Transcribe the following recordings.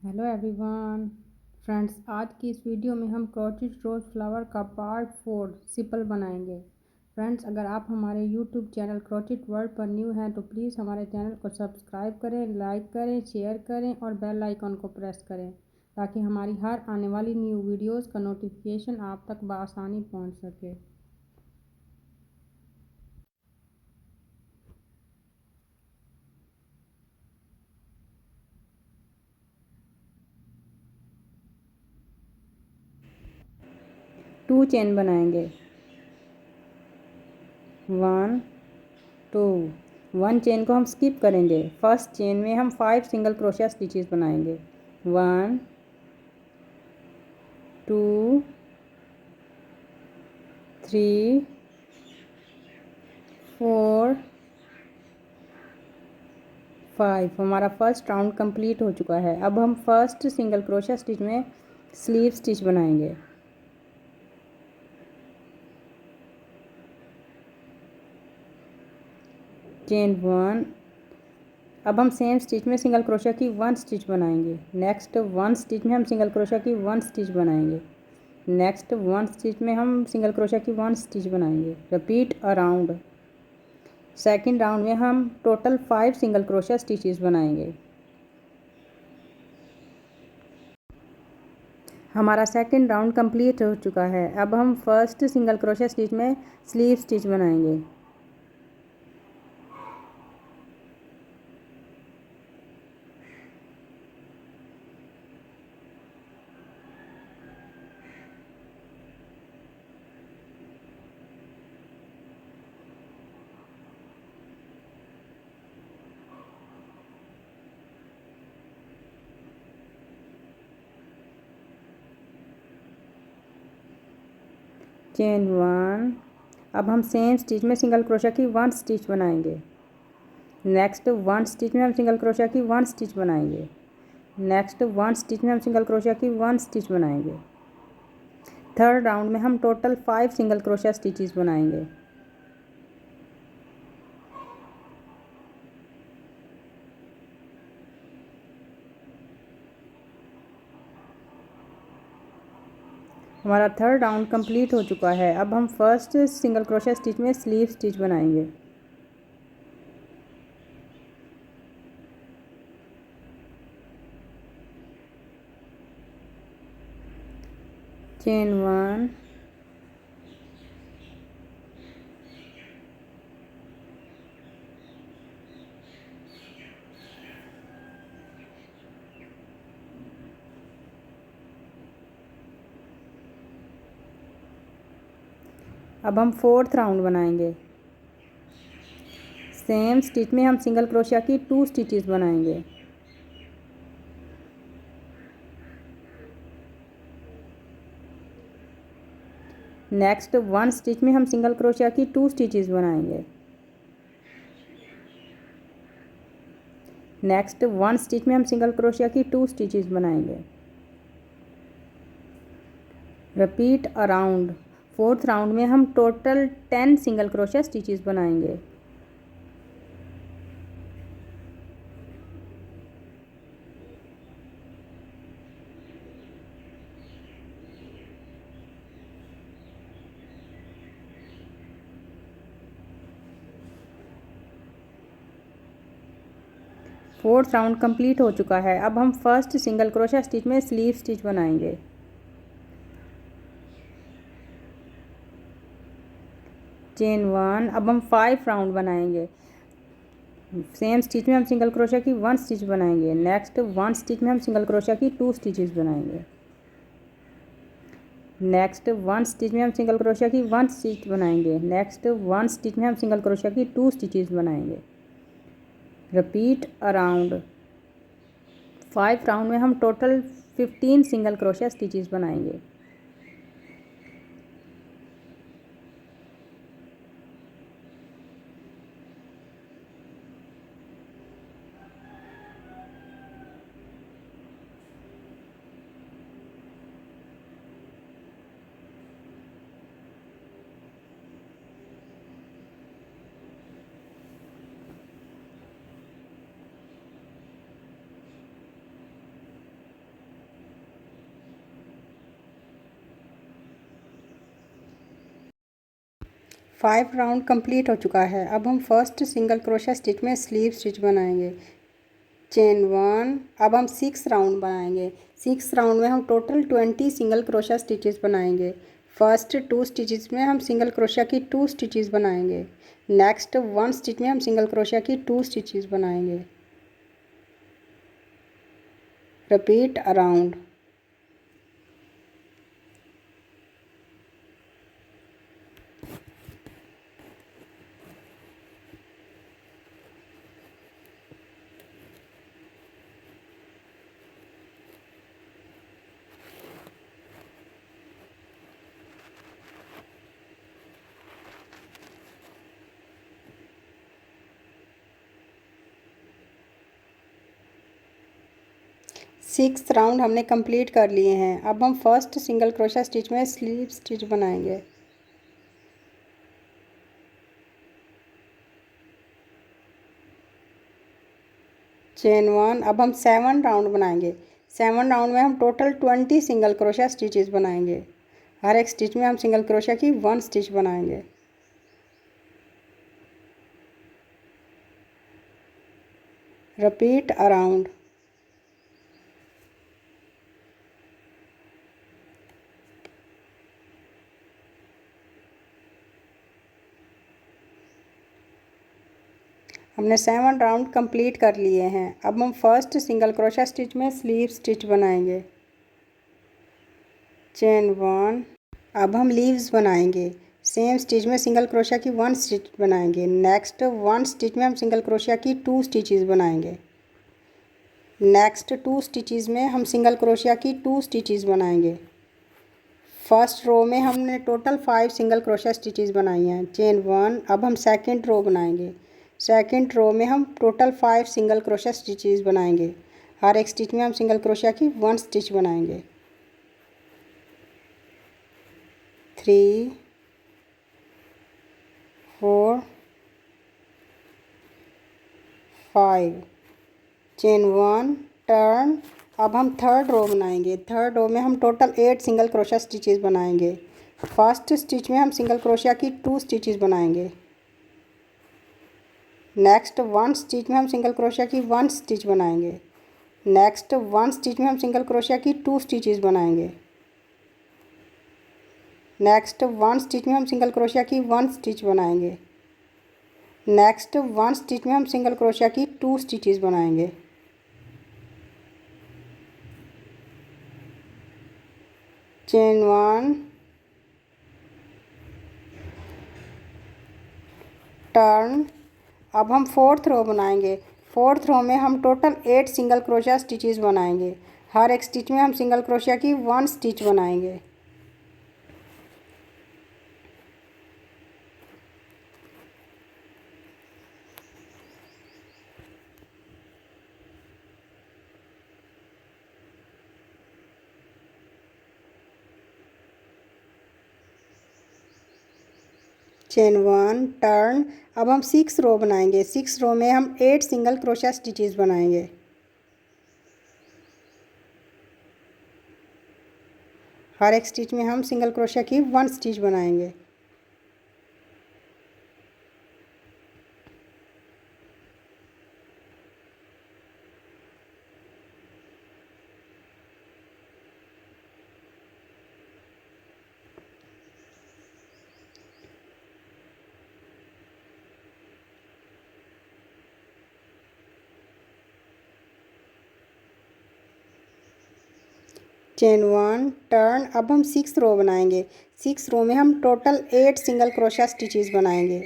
Hello everyone friends, आज की इस वीडियो में हम क्रोचेट रोज़ फ्लावर का पार्ट 4 सिपल बनाएंगे। फ्रेंड्स, अगर आप हमारे यूट्यूब चैनल क्रोचेट वर्ल्ड पर न्यू हैं तो प्लीज़ हमारे चैनल को सब्सक्राइब करें, लाइक करें, शेयर करें और बेल आइकन को प्रेस करें ताकि हमारी हर आने वाली न्यू वीडियोज़ का नोटिफिकेशन आप तक बआसानी पहुँच सके। 2 चेन बनाएंगे। 1 2 1 चेन को हम स्किप करेंगे। फर्स्ट चेन में हम 5 सिंगल क्रोशिया स्टिचेस बनाएंगे। 1 2 3 4 5। हमारा फर्स्ट राउंड कंप्लीट हो चुका है। अब हम फर्स्ट सिंगल क्रोशिया स्टिच में स्लीव स्टिच बनाएंगे। चेन 1। अब हम सेम स्टिच में सिंगल क्रोशिया की 1 स्टिच बनाएंगे। नेक्स्ट 1 स्टिच में हम सिंगल क्रोशिया की 1 स्टिच बनाएंगे। नेक्स्ट 1 स्टिच में हम सिंगल क्रोशिया की 1 स्टिच बनाएंगे। Repeat around. सेकेंड राउंड में हम टोटल 5 सिंगल क्रोशिया स्टिचेस बनाएंगे। हमारा सेकेंड राउंड कंप्लीट हो चुका है। अब हम फर्स्ट सिंगल क्रोशिया स्टिच में स्लीव स्टिच बनाएंगे। चेन 1। अब हम सेम स्टिच में सिंगल क्रोशिया की 1 स्टिच बनाएंगे। नेक्स्ट 1 स्टिच में हम सिंगल क्रोशिया की 1 स्टिच बनाएंगे। नेक्स्ट 1 स्टिच में हम सिंगल क्रोशिया की 1 स्टिच बनाएंगे। थर्ड राउंड में हम टोटल 5 सिंगल क्रोशिया स्टिचेस बनाएंगे। हमारा थर्ड राउंड कंप्लीट हो चुका है। अब हम फर्स्ट सिंगल क्रोशिया स्टिच में स्लीव स्टिच बनाएंगे। चेन 1। अब हम फोर्थ राउंड बनाएंगे। सेम स्टिच में हम सिंगल क्रोशिया की 2 स्टिचेस बनाएंगे। नेक्स्ट 1 स्टिच में हम सिंगल क्रोशिया की 2 स्टिचेस बनाएंगे। नेक्स्ट 1 स्टिच में हम सिंगल क्रोशिया की 2 स्टिचेस बनाएंगे। Repeat around. फोर्थ राउंड में हम टोटल 10 सिंगल क्रोशिया स्टिचेस बनाएंगे। फोर्थ राउंड कंप्लीट हो चुका है। अब हम फर्स्ट सिंगल क्रोशिया स्टिच में स्लीव स्टिच बनाएंगे। चेन 1। अब हम 5 राउंड बनाएंगे। सेम स्टिच में हम सिंगल क्रोशिया की 1 स्टिच बनाएंगे। नेक्स्ट 1 स्टिच में हम सिंगल क्रोशिया की 2 स्टिचेस बनाएंगे। नेक्स्ट 1 स्टिच में हम सिंगल क्रोशिया की 1 स्टिच बनाएंगे। नेक्स्ट 1 स्टिच में हम सिंगल क्रोशिया की 2 स्टिचेस बनाएंगे। Repeat around. 5 राउंड में हम टोटल 15 सिंगल क्रोशिया स्टिचेस बनाएंगे। 5 राउंड कंप्लीट हो चुका है। अब हम फर्स्ट सिंगल क्रोशिया स्टिच में स्लीव स्टिच बनाएंगे। चेन 1। अब हम 6 राउंड बनाएंगे। 6 राउंड में हम टोटल 20 सिंगल क्रोशिया स्टिचेस बनाएंगे। फर्स्ट 2 स्टिचेस में हम सिंगल क्रोशिया की 2 स्टिचेस बनाएंगे। नेक्स्ट 1 स्टिच में हम सिंगल क्रोशिया की 2 स्टिचेस बनाएंगे। Repeat around. सिक्स राउंड हमने कंप्लीट कर लिए हैं। अब हम फर्स्ट सिंगल क्रोशिया स्टिच में स्लीव स्टिच बनाएंगे। चेन 1। अब हम 7 राउंड बनाएंगे। 7 राउंड में हम टोटल 20 सिंगल क्रोशिया स्टिचेस बनाएंगे। हर एक स्टिच में हम सिंगल क्रोशिया की 1 स्टिच बनाएंगे। Repeat around. हमने 7 राउंड कंप्लीट कर लिए हैं। अब हम फर्स्ट सिंगल क्रोशिया स्टिच में स्लीव स्टिच बनाएंगे। चेन 1। अब हम लीव्स बनाएंगे। सेम स्टिच में सिंगल क्रोशिया की 1 स्टिच बनाएंगे। नेक्स्ट 1 स्टिच में हम सिंगल क्रोशिया की 2 स्टिचेस बनाएंगे। नेक्स्ट 2 स्टिचेस में हम सिंगल क्रोशिया की 2 स्टिचेस बनाएंगे। फर्स्ट रो में हमने टोटल 5 सिंगल क्रोशिया स्टिचेस बनाई हैं। चेन 1। अब हम सेकंड रो बनाएंगे। सेकंड रो में हम टोटल 5 सिंगल क्रोशिया स्टिचेस बनाएंगे। हर एक स्टिच में हम सिंगल क्रोशिया की 1 स्टिच बनाएंगे। 3 4 5। चेन 1। टर्न। अब हम थर्ड रो बनाएंगे। थर्ड रो में हम टोटल 8 सिंगल क्रोशिया स्टिचेस बनाएंगे। फर्स्ट स्टिच में हम सिंगल क्रोशिया की 2 स्टिचेस बनाएंगे। नेक्स्ट 1 स्टिच में हम सिंगल क्रोशिया की 1 स्टिच बनाएंगे। नेक्स्ट 1 स्टिच में हम सिंगल क्रोशिया की 2 स्टिचेस बनाएंगे। नेक्स्ट 1 स्टिच में हम सिंगल क्रोशिया की 1 स्टिच बनाएंगे। नेक्स्ट 1 स्टिच में हम सिंगल क्रोशिया की 2 स्टिचेस बनाएंगे। चेन 1। टर्न। अब हम फोर्थ रो बनाएंगे। फोर्थ रो में हम टोटल 8 सिंगल क्रोशिया स्टिचेस बनाएंगे। हर एक स्टिच में हम सिंगल क्रोशिया की 1 स्टिच बनाएंगे। चेन 1। टर्न। अब हम 6 रो बनाएंगे। 6 रो में हम 8 सिंगल क्रोशिया स्टिचेस बनाएंगे। हर एक स्टिच में हम सिंगल क्रोशिया की 1 स्टिच बनाएंगे। चेन 1। टर्न। अब हम 6 रो बनाएंगे। 6 रो में हम टोटल 8 सिंगल क्रोशिया स्टिचेस बनाएंगे।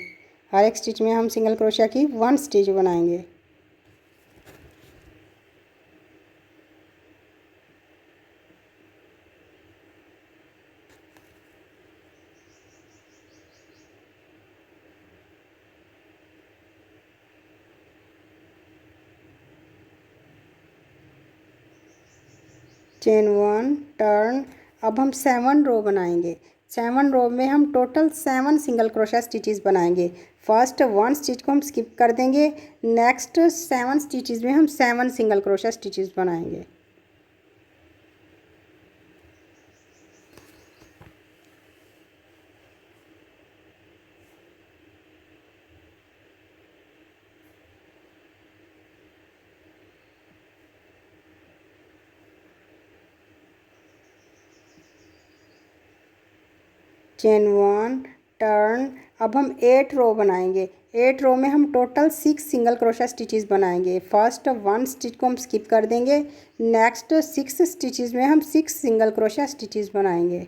हर एक स्टिच में हम सिंगल क्रोशिया की 1 स्टिच बनाएंगे। चेन 1। टर्न। अब हम 7 रो बनाएंगे। 7 रो में हम टोटल 7 सिंगल क्रोशिया स्टिचेस बनाएंगे। फर्स्ट 1 स्टिच को हम स्किप कर देंगे। नेक्स्ट 7 स्टिचेस में हम 7 सिंगल क्रोशिया स्टिचेस बनाएंगे। Chain 1, turn. अब हम 8 रो बनाएंगे। 8 रो में हम टोटल 6 सिंगल क्रोशा स्टिचेस बनाएंगे। फर्स्ट 1 स्टिच को हम स्किप कर देंगे। नेक्स्ट 6 स्टिचेस में हम 6 सिंगल क्रोशा स्टिचेस बनाएंगे।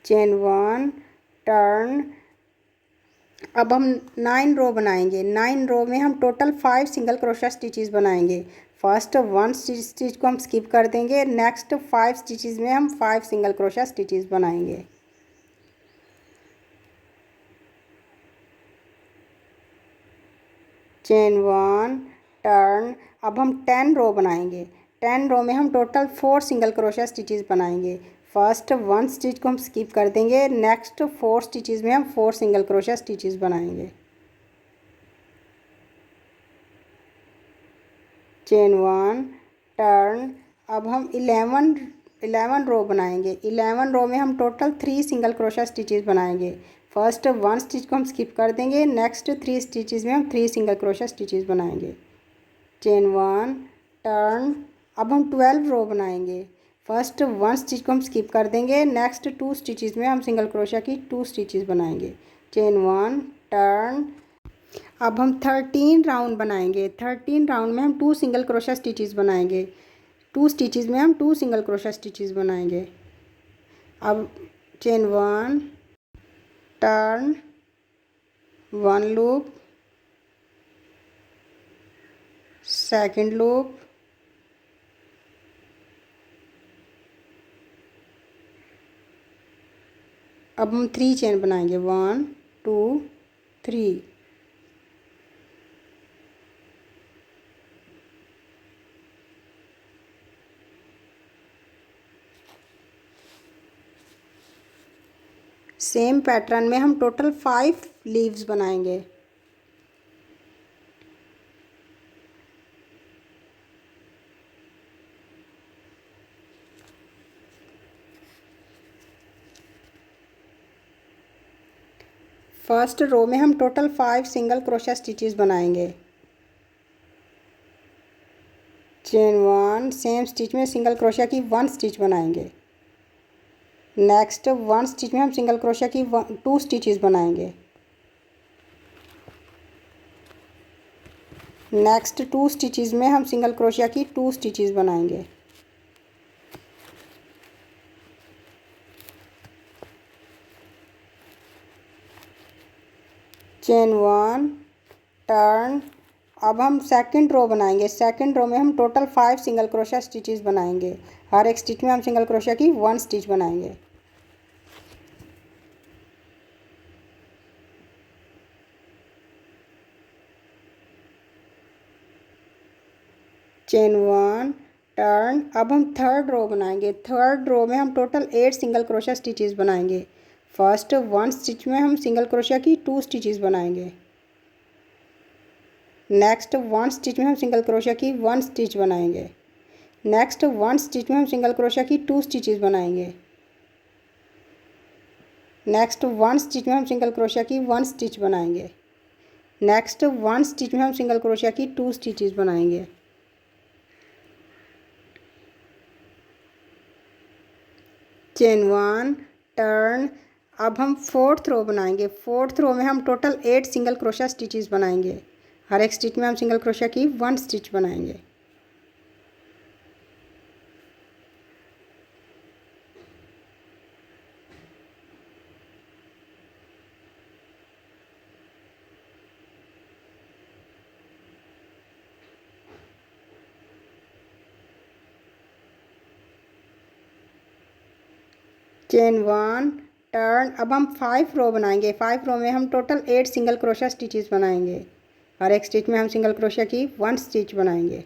Chain 1, turn. अब हम 9 रो बनाएंगे। 9 रो में हम टोटल 5 सिंगल क्रोशा स्टिचेस बनाएंगे। फर्स्ट 1 स्टिच को हम स्किप कर देंगे। नेक्स्ट 5 स्टिचेस में हम 5 सिंगल क्रोशा स्टिचेस बनाएंगे। Chain 1, turn. अब हम 10 रो बनाएंगे। 10 रो में हम टोटल 4 सिंगल क्रोशा स्टिचेस बनाएंगे। फर्स्ट 1 स्टिच को हम स्किप कर देंगे। नेक्स्ट 4 स्टिचेस में हम 4 सिंगल क्रोशा स्टिचेस बनाएंगे। Chain 1, turn. अब हम 11 रो बनाएंगे। 11 रो में हम टोटल 3 सिंगल क्रोशा स्टिचेस बनाएंगे। फर्स्ट 1 स्टिच को हम स्किप कर देंगे। नेक्स्ट 3 स्टिचेस में हम 3 सिंगल क्रोशा स्टिचेस बनाएंगे। Chain 1, turn. अब हम 12 रो बनाएंगे। फर्स्ट 1 स्टिच को हम स्किप कर देंगे। नेक्स्ट 2 स्टिचेस में हम सिंगल क्रोशा की 2 स्टिचेस बनाएंगे। Chain 1, turn. अब हम 13 राउंड बनाएंगे। 13 राउंड में हम 2 सिंगल क्रोशा स्टिचेस बनाएंगे। 2 स्टिचेस में हम 2 सिंगल क्रोशा स्टिचेस बनाएंगे। अब chain 1, turn, 1 loop, second loop, अब हम 3 चेन बनाएंगे। 1 2 3। सेम पैटर्न में हम टोटल 5 लीव्स बनाएंगे। फर्स्ट रो में हम टोटल 5 सिंगल क्रोशा स्टिचेस बनाएंगे। चेन 1, सेम स्टिच में सिंगल क्रोशा की 1 स्टिच बनाएंगे। नेक्स्ट 1 स्टिच में हम सिंगल क्रोशा की 2 स्टिचेस बनाएंगे। नेक्स्ट 2 स्टिचेस में हम सिंगल क्रोशा की 2 स्टिचेस बनाएंगे। Chain 1, turn. अब हम सेकंड रो बनाएंगे। सेकंड रो में हम टोटल 5 सिंगल क्रोशा स्टिचेस बनाएंगे। हर एक स्टिच में हम सिंगल क्रोशा की 1 स्टिच बनाएंगे। Chain 1, turn. अब हम थर्ड रो बनाएंगे। थर्ड रो में हम टोटल 8 सिंगल क्रोशा स्टिचेस बनाएंगे। फर्स्ट 1 स्टिच में हम सिंगल क्रोशा की 2 स्टिचेस बनाएंगे। नेक्स्ट 1 स्टिच में हम सिंगल क्रोशा की 1 स्टिच बनाएंगे। नेक्स्ट 1 स्टिच में हम सिंगल क्रोशा की 2 स्टिचेस बनाएंगे। नेक्स्ट 1 स्टिच में हम सिंगल क्रोशा की 1 स्टिच बनाएंगे। नेक्स्ट 1 स्टिच में हम सिंगल क्रोशा की 2 स्टिचेस बनाएंगे। Chain 1, turn. अब हम फोर्थ रो बनाएंगे। फोर्थ रो में हम टोटल 8 सिंगल क्रोशा स्टिचेस बनाएंगे। हर एक स्टिच में हम सिंगल क्रोशा की 1 स्टिच बनाएंगे। Chain 1, turn. अब हम 5 रो बनाएंगे। 5 रो में हम टोटल 8 सिंगल क्रोशा स्टिचेस बनाएंगे। हर एक स्टिच में हम सिंगल क्रोशा की 1 स्टिच बनाएंगे।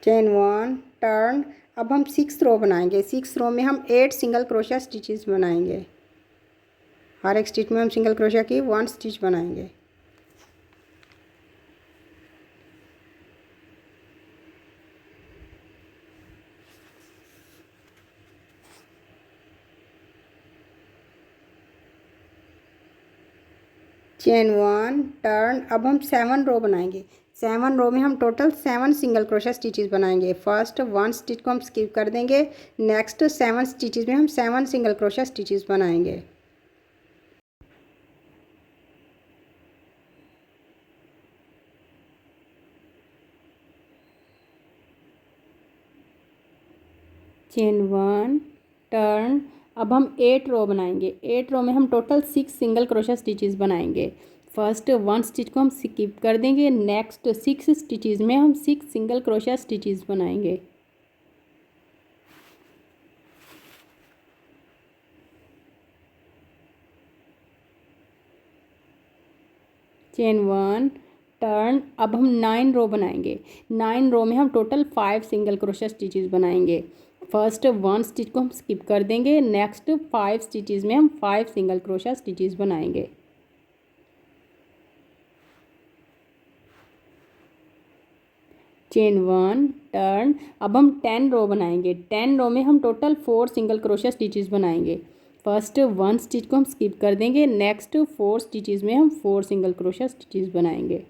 Chain 1, turn. अब हम 6 रो बनाएंगे। 6 रो में हम 8 सिंगल क्रोशिया स्टिचेस बनाएंगे। हर एक स्टिच में हम सिंगल क्रोशिया की 1 स्टिच बनाएंगे। Chain 1, turn. अब हम 7 रो बनाएंगे। 7 रो में हम टोटल 7 सिंगल क्रोशिया स्टिचेस बनाएंगे। फर्स्ट 1 स्टिच को हम स्किप कर देंगे। नेक्स्ट 7 स्टिचेस में हम 7 सिंगल क्रोशिया स्टिचेस बनाएंगे। Chain 1, turn. अब हम 8 रो बनाएंगे। 8 रो में हम टोटल 6 सिंगल क्रोशिया स्टिचेस बनाएंगे। फर्स्ट 1 स्टिच को हम स्किप कर देंगे। नेक्स्ट 6 स्टिचेस में हम 6 सिंगल क्रोशिया स्टिचेस बनाएंगे। Chain 1, turn. अब हम 9 रो बनाएंगे। 9 रो में हम टोटल 5 सिंगल क्रोशिया स्टिचेस बनाएंगे। फर्स्ट 1 स्टिच को हम स्किप कर देंगे। नेक्स्ट 5 स्टिचेस में हम 5 सिंगल क्रोशिया स्टिचेस बनाएंगे। Chain 1, turn. अब हम 10 रो बनाएंगे। 10 रो में हम टोटल 4 सिंगल क्रोशिया स्टिचेस बनाएंगे। फर्स्ट 1 स्टिच को हम स्किप कर देंगे। नेक्स्ट 4 स्टिचेस में हम 4 सिंगल क्रोशिया स्टिचेस बनाएंगे।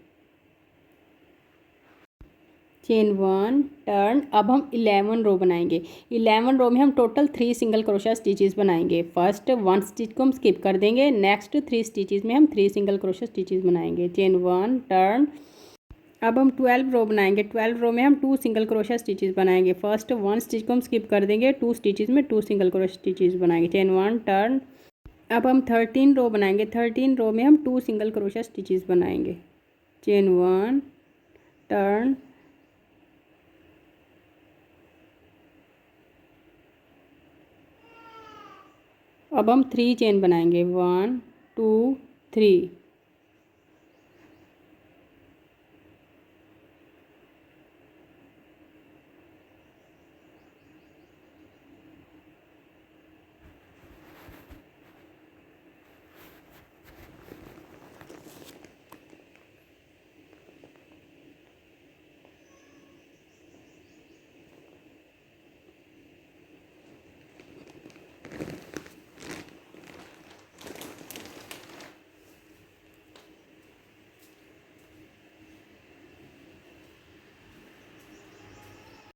Chain 1, turn. अब हम 11 रो बनाएंगे। 11 रो में हम टोटल 3 सिंगल क्रोशिया स्टिचेस बनाएंगे। फर्स्ट 1 स्टिच को हम स्किप कर देंगे। नेक्स्ट 3 स्टिचेस में हम 3 सिंगल क्रोशिया स्टिचेस बनाएंगे। Chain 1, turn. अब हम 12 रो बनाएंगे। 12 रो में हम 2 सिंगल क्रोशिया स्टिचेस बनाएंगे। फर्स्ट 1 स्टिच को हम स्किप कर देंगे। 2 स्टिचेस में 2 सिंगल क्रोशिया स्टिचेस बनाएंगे। Chain 1, turn. अब हम 13 रो बनाएंगे। 13 रो में हम 2 सिंगल क्रोशिया स्टिचेस बनाएंगे। Chain 1, turn. अब हम 3 चेन बनाएंगे। 1, 2, 3।